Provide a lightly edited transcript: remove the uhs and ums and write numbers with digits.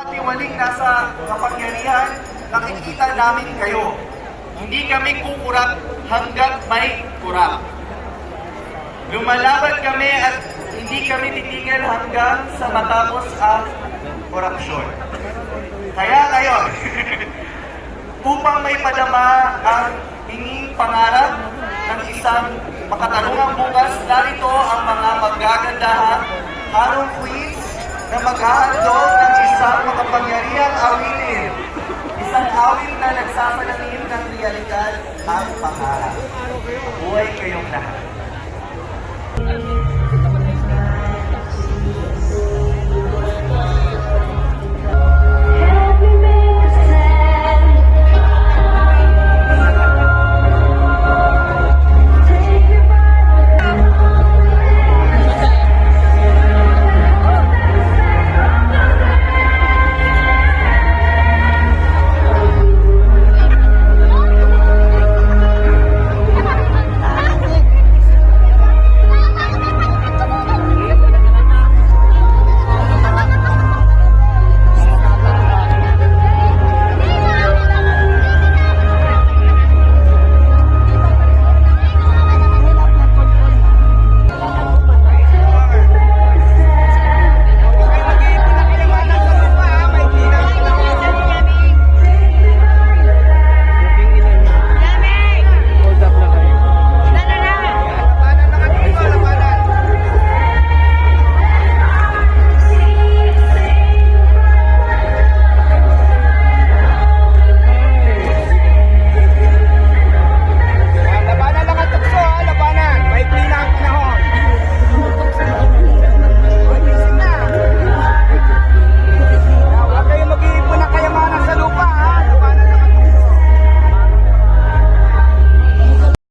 Tiwaling nasa kapangyarihan, nakikita namin kayo. Hindi kami kukurap hanggat may kurap. Lumalaban kami at hindi kami titigil hanggang sa matapos ang korupsyon. Kaya ngayon, upang may padama ang hinging pangarap ng isang makatarungang bukas, narito ang mga magagandahang harong queens na maghahandog ng isang